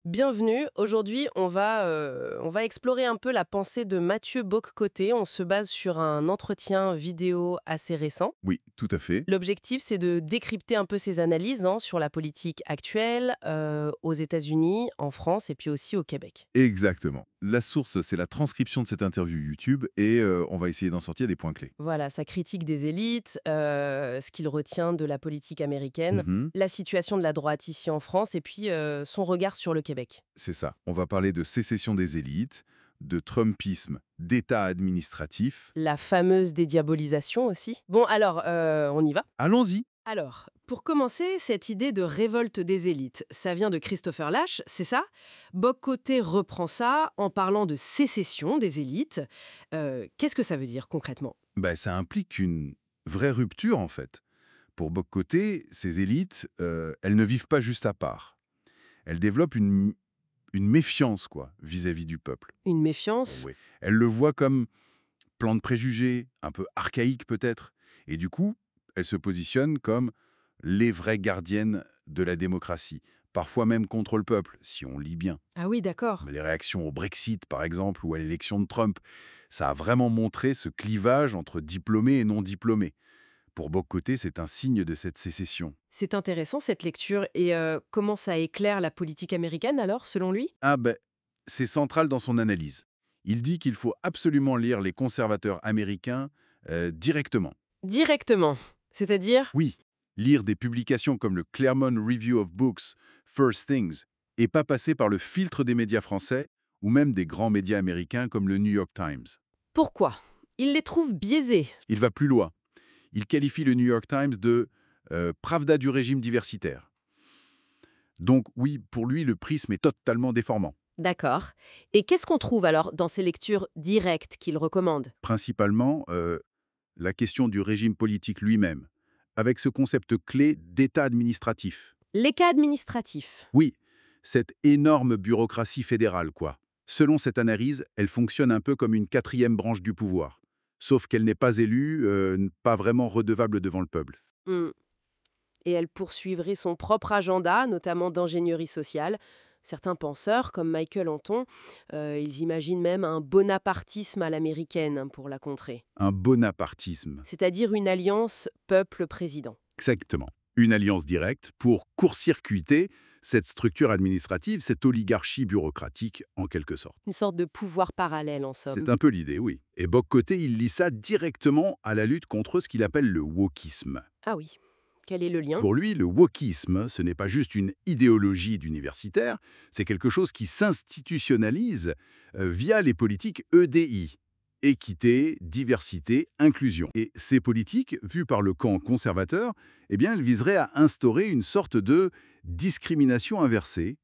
Bienvenue. Aujourd'hui, on va explorer un peu la pensée de Mathieu Bock-Côté. On se base sur un entretien vidéo assez récent. Oui, tout à fait. L'objectif, c'est de décrypter un peu ses analyses sur la politique actuelle aux États-Unis, en France et puis aussi au Québec. Exactement. La source, c'est la transcription de cette interview YouTube et on va essayer d'en sortir des points clés. Voilà, sa critique des élites, ce qu'il retient de la politique américaine, Mhm. la situation de la droite ici en France et puis son regard sur le Québec. C'est ça. On va parler de sécession des élites, de Trumpisme, d'État administratif. La fameuse dédiabolisation aussi. Bon, alors, on y va. Allons-y. Alors, pour commencer, cette idée de révolte des élites, ça vient de Christopher Lasch, c'est ça? Bock-Côté reprend ça en parlant de sécession des élites. Qu'est-ce que ça veut dire concrètement? Ça implique une vraie rupture, en fait. Pour Bock-Côté, ces élites, elles ne vivent pas juste à part. Elles développent une méfiance, quoi, vis-à-vis du peuple. Une méfiance? Oui. Elles le voient comme plan de préjugés, un peu archaïque peut-être. Et du coup, elles se positionnent comme les vraies gardiennes de la démocratie, parfois même contre le peuple, si on lit bien. Ah oui, d'accord. Les réactions au Brexit, par exemple, ou à l'élection de Trump, ça a vraiment montré ce clivage entre diplômés et non diplômés. Pour Bock-Côté, c'est un signe de cette sécession. C'est intéressant cette lecture. Et comment ça éclaire la politique américaine alors, selon lui? Ah ben, c'est central dans son analyse. Il dit qu'il faut absolument lire les conservateurs américains directement. Directement. C'est-à-dire? Oui, lire des publications comme le Claremont Review of Books, First Things, et pas passer par le filtre des médias français ou même des grands médias américains comme le New York Times. Pourquoi? Il les trouve biaisés. Il va plus loin. Il qualifie le New York Times de Pravda du régime diversitaire. Donc oui, pour lui, le prisme est totalement déformant. D'accord. Et qu'est-ce qu'on trouve alors dans ces lectures directes qu'il recommande? Principalement, la question du régime politique lui-même, avec ce concept clé d'État administratif. Les cas administratifs. Oui, cette énorme bureaucratie fédérale, quoi. Selon cette analyse, elle fonctionne un peu comme une quatrième branche du pouvoir. Sauf qu'elle n'est pas élue, pas vraiment redevable devant le peuple. Hmm. Et elle poursuivrait son propre agenda, notamment d'ingénierie sociale. Certains penseurs, comme Michael Anton, ils imaginent même un bonapartisme à l'américaine pour la contrer. Un bonapartisme. C'est-à-dire une alliance peuple-président. Exactement. Une alliance directe pour court-circuiter cette structure administrative, cette oligarchie bureaucratique, en quelque sorte. Une sorte de pouvoir parallèle, en C'est somme. un peu l'idée, oui. Et Bock-Côté, il lie ça directement à la lutte contre ce qu'il appelle le wokisme. Ah oui. Quel est le lien? Pour lui, le wokisme, ce n'est pas juste une idéologie d'universitaire, c'est quelque chose qui s'institutionnalise via les politiques EDI. Équité, diversité, inclusion. Et ces politiques, vues par le camp conservateur, eh bien, elles viseraient à instaurer une sorte de discrimination inversée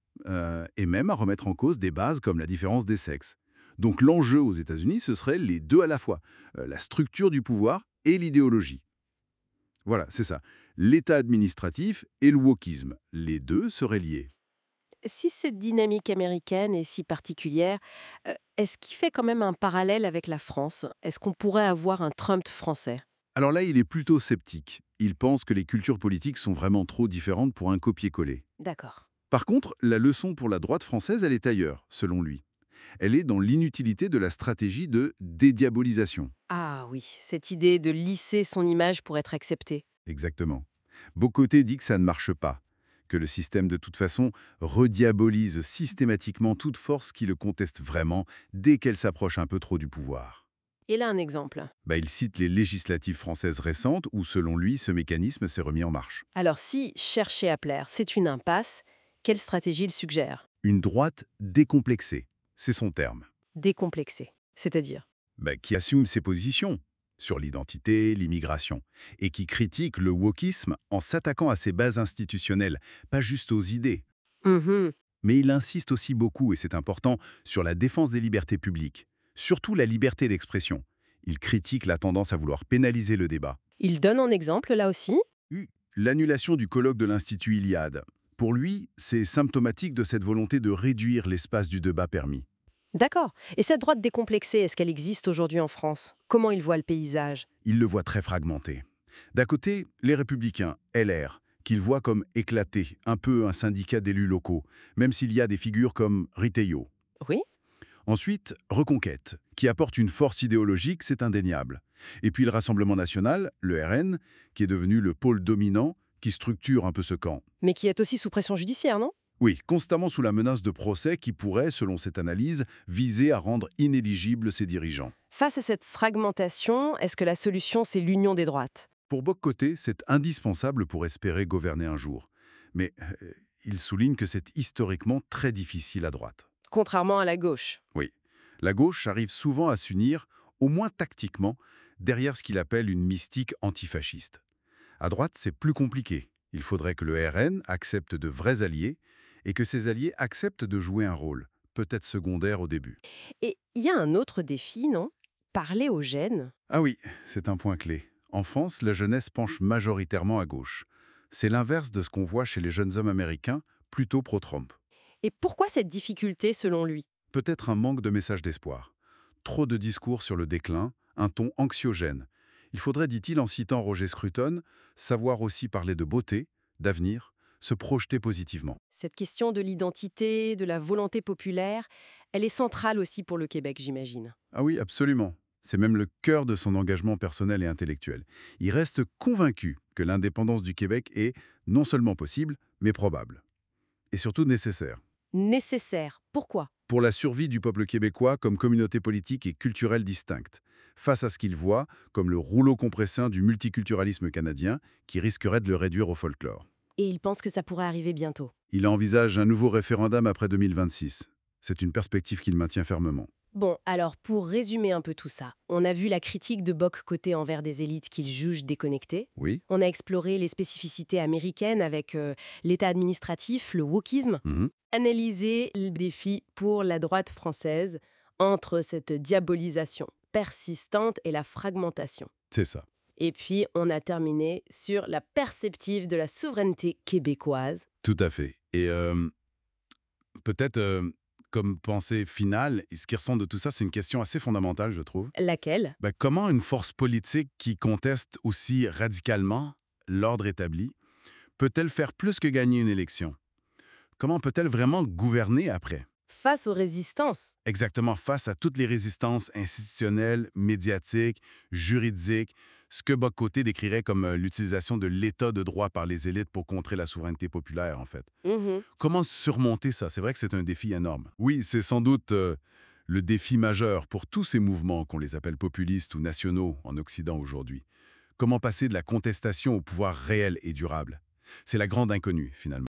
et même à remettre en cause des bases comme la différence des sexes. Donc l'enjeu aux États-Unis, ce serait les deux à la fois, la structure du pouvoir et l'idéologie. Voilà, c'est ça. L'État administratif et le wokisme. Les deux seraient liés. Si cette dynamique américaine est si particulière, est-ce qu'il fait quand même un parallèle avec la France? Est-ce qu'on pourrait avoir un Trump français? Alors là, il est plutôt sceptique. Il pense que les cultures politiques sont vraiment trop différentes pour un copier-coller. D'accord. Par contre, la leçon pour la droite française, elle est ailleurs, selon lui. Elle est dans l'inutilité de la stratégie de dédiabolisation. Ah oui, cette idée de lisser son image pour être accepté. Exactement. Bock-Côté dit que ça ne marche pas, que le système de toute façon rediabolise systématiquement toute force qui le conteste vraiment dès qu'elle s'approche un peu trop du pouvoir. Et là, un exemple. Il cite les législatives françaises récentes où, selon lui, ce mécanisme s'est remis en marche. Alors, si chercher à plaire, c'est une impasse, quelle stratégie il suggère? Une droite décomplexée, c'est son terme, Décomplexé. C'est-à-dire? qui assume ses positions sur l'identité, l'immigration, et qui critique le wokisme en s'attaquant à ses bases institutionnelles, pas juste aux idées. Mhm. Mais il insiste aussi beaucoup, et c'est important, sur la défense des libertés publiques, surtout la liberté d'expression. Il critique la tendance à vouloir pénaliser le débat. Il donne un exemple là aussi? L'annulation du colloque de l'Institut Iliade. Pour lui, c'est symptomatique de cette volonté de réduire l'espace du débat permis. D'accord. Et cette droite décomplexée, est-ce qu'elle existe aujourd'hui en France? Comment il voit le paysage? Il le voit très fragmenté. D'un côté, les républicains, LR, qu'il voit comme éclaté, un peu un syndicat d'élus locaux, même s'il y a des figures comme Ritejo. Oui. Ensuite, Reconquête, qui apporte une force idéologique, c'est indéniable. Et puis le Rassemblement national, le RN, qui est devenu le pôle dominant, qui structure un peu ce camp. Mais qui est aussi sous pression judiciaire, non? Oui, constamment sous la menace de procès qui pourrait, selon cette analyse, viser à rendre inéligibles ses dirigeants. Face à cette fragmentation, est-ce que la solution, c'est l'union des droites? Pour Bokk-Côté, c'est indispensable pour espérer gouverner un jour. Mais il souligne que c'est historiquement très difficile à droite. Contrairement à la gauche. Oui, la gauche arrive souvent à s'unir, au moins tactiquement, derrière ce qu'il appelle une mystique antifasciste. À droite, c'est plus compliqué. Il faudrait que le RN accepte de vrais alliés et que ces alliés acceptent de jouer un rôle, peut-être secondaire au début. Et il y a un autre défi, non? Parler aux jeunes. Ah oui, c'est un point clé. En France, la jeunesse penche majoritairement à gauche. C'est l'inverse de ce qu'on voit chez les jeunes hommes américains, plutôt pro-Trump. Et pourquoi cette difficulté, selon lui? Peut-être un manque de messages d'espoir. Trop de discours sur le déclin, un ton anxiogène. Il faudrait, dit-il en citant Roger Scruton, savoir aussi parler de beauté, d'avenir, se projeter positivement. Cette question de l'identité, de la volonté populaire, elle est centrale aussi pour le Québec, j'imagine. Ah oui, absolument. C'est même le cœur de son engagement personnel et intellectuel. Il reste convaincu que l'indépendance du Québec est non seulement possible, mais probable. Et surtout nécessaire. Nécessaire. Pourquoi? Pour la survie du peuple québécois comme communauté politique et culturelle distincte, face à ce qu'il voit comme le rouleau compresseur du multiculturalisme canadien qui risquerait de le réduire au folklore. Et il pense que ça pourrait arriver bientôt. Il envisage un nouveau référendum après 2026. C'est une perspective qu'il maintient fermement. Bon, alors pour résumer un peu tout ça, on a vu la critique de Bokk-Côté envers des élites qu'il juge déconnectées. Oui. On a exploré les spécificités américaines avec l'état administratif, le wokisme. Mhm. Analysé le défi pour la droite française entre cette diabolisation persistante et la fragmentation. C'est ça. Et puis, on a terminé sur la perspective de la souveraineté québécoise. Tout à fait. Et peut-être comme pensée finale, et ce qui ressort de tout ça, c'est une question assez fondamentale, je trouve. Laquelle? Comment une force politique qui conteste aussi radicalement l'ordre établi peut-elle faire plus que gagner une élection? Comment peut-elle vraiment gouverner après? Face aux résistances. Exactement, face à toutes les résistances institutionnelles, médiatiques, juridiques, ce que Bokk-Côté décrirait comme l'utilisation de l'état de droit par les élites pour contrer la souveraineté populaire, en fait. Mhm. Comment surmonter ça? C'est vrai que c'est un défi énorme. Oui, c'est sans doute le défi majeur pour tous ces mouvements, qu'on les appelle populistes ou nationaux en Occident aujourd'hui. Comment passer de la contestation au pouvoir réel et durable? C'est la grande inconnue, finalement.